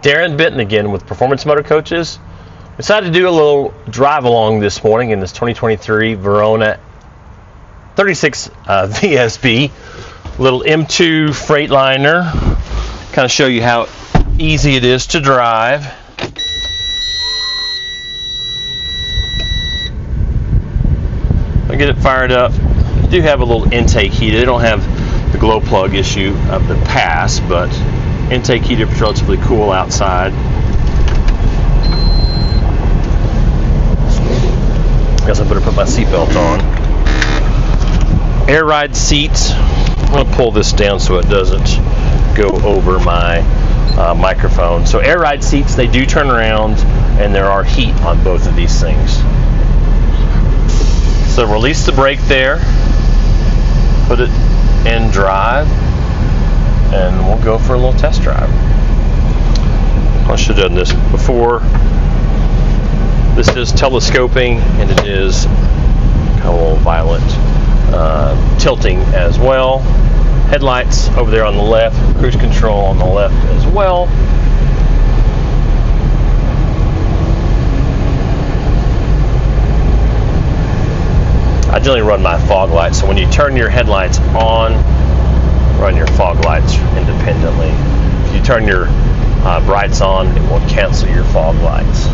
Darren Benton again with Performance Motorcoaches. Decided to do a little drive along this morning in this 2023 Verona 36 VSB, little M2 Freightliner. Kind of show you how easy it is to drive. I'll get it fired up. I do have a little intake heater. They don't have the glow plug issue of the past, but intake heater is relatively cool outside. Guess I better put my seatbelt on. Air ride seats. I'm going to pull this down so it doesn't go over my microphone. So air ride seats, they do turn around, and there are heat on both of these things. So release the brake there, put it in drive, and we'll go for a little test drive. I should have done this before. This is telescoping, and it is kind of a little violent tilting as well. Headlights over there on the left, cruise control on the left as well. I generally run my fog lights, so when you turn your headlights on, run your fog lights independently. If you turn your brights on, it will cancel your fog lights.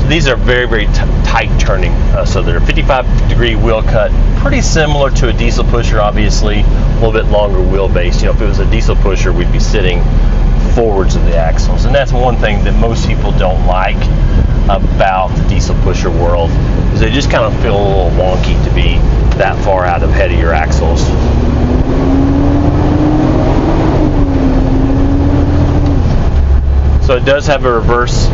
So these are very, very tight turning. So they're 55-degree wheel cut, pretty similar to a diesel pusher, obviously, a little bit longer wheelbase. You know, if it was a diesel pusher, we'd be sitting forwards of the axles, and that's one thing that most people don't like about the diesel pusher world, is they just kind of feel a little wonky to be that far out ahead of your axles. So it does have a reverse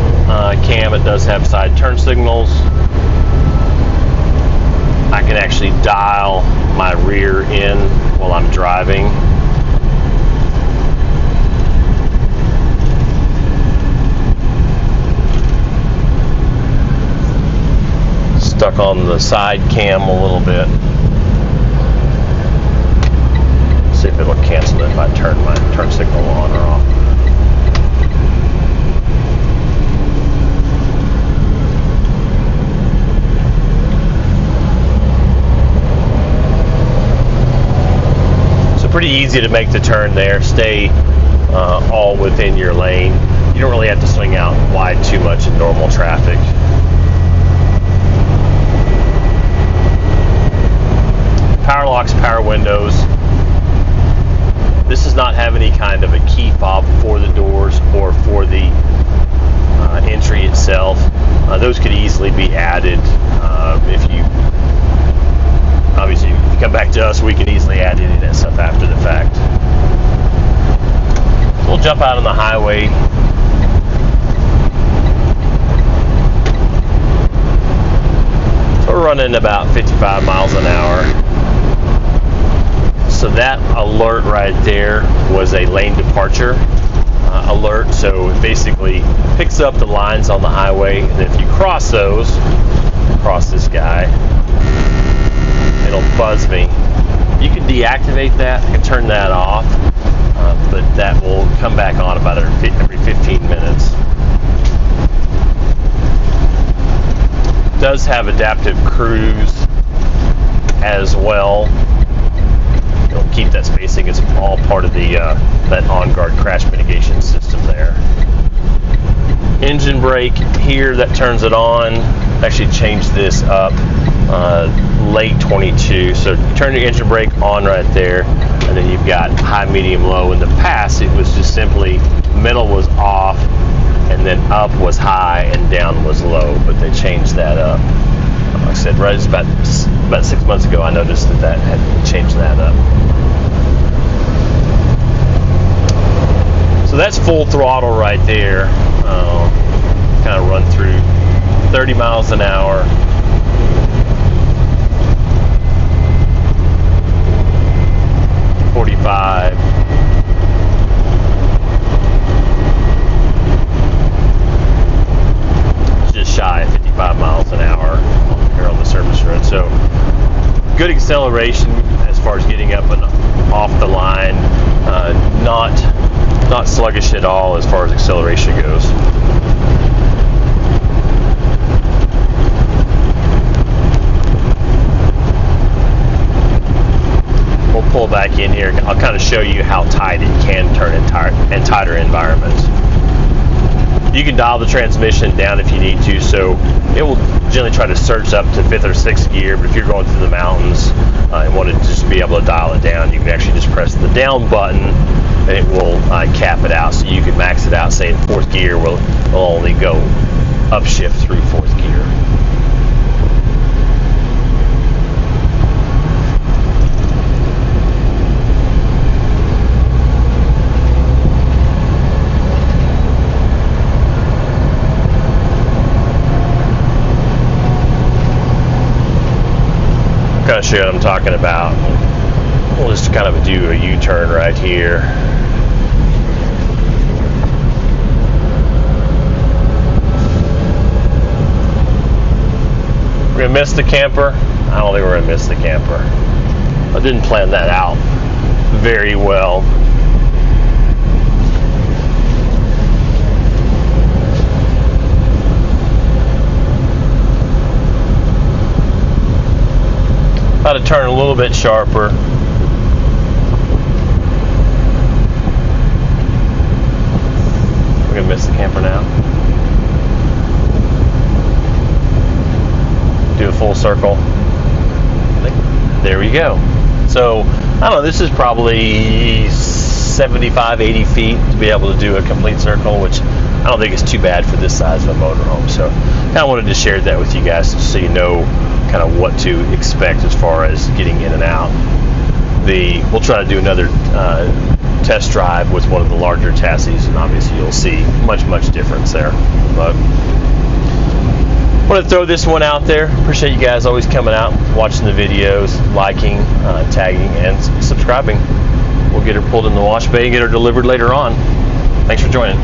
cam, it does have side turn signals. I can actually dial my rear in while I'm driving. Stuck on the side cam a little bit. See if it'll cancel it if I turn my turn signal on or off. So pretty easy to make the turn there. Stay all within your lane. You don't really have to swing out wide too much in normal traffic. Power locks, power windows. This does not have any kind of a key fob for the doors or for the entry itself. Those could easily be added if you, obviously, if you come back to us, we can easily add any of that stuff after the fact. So we'll jump out on the highway. So we're running about 55 miles an hour. So that alert right there was a lane departure alert. So it basically picks up the lines on the highway, and if you cross those, cross this guy, it'll buzz me. You can deactivate that, I can turn that off, but that will come back on about every 15 minutes. It does have adaptive cruise as well. It'll keep that spacing. It's all part of the that on-guard crash mitigation system there. Engine brake here, that turns it on. Actually changed this up late 22. So you turn your engine brake on right there, and then you've got high, medium, low. In the past, it was just simply middle was off, and then up was high and down was low. But they changed that up. Like I said, right about 6 months ago, I noticed that had changed that up. So that's full throttle right there. Kind of run through 30 miles an hour. Just shy of 55 miles an hour here on the surface road. So good acceleration as far as getting up and off the line, not sluggish at all as far as acceleration goes. We'll pull back in here. I'll kind of show you how tight it can turn in tighter environments. You can dial the transmission down if you need to, so it will generally try to surge up to 5th or 6th gear, but if you're going through the mountains and want to just be able to dial it down, you can actually just press the down button and it will cap it out. So you can max it out, say in 4th gear, it'll only go upshift through 4th gear. Kind of show you what I'm talking about. We'll just kind of do a U-turn right here. We're gonna miss the camper. I don't think we're gonna miss the camper. I didn't plan that out very well. Got to turn a little bit sharper. We're gonna miss the camper now. Do a full circle. There we go. So I don't know, this is probably 75, 80 feet to be able to do a complete circle, which I don't think is too bad for this size of a motorhome. So kind of wanted to share that with you guys so you know kind of what to expect as far as getting in and out. We'll try to do another test drive with one of the larger chassis, and obviously you'll see much difference there. But I want to throw this one out there. Appreciate you guys always coming out, watching the videos, liking, tagging, and subscribing. We'll get her pulled in the wash bay and get her delivered later on. Thanks for joining.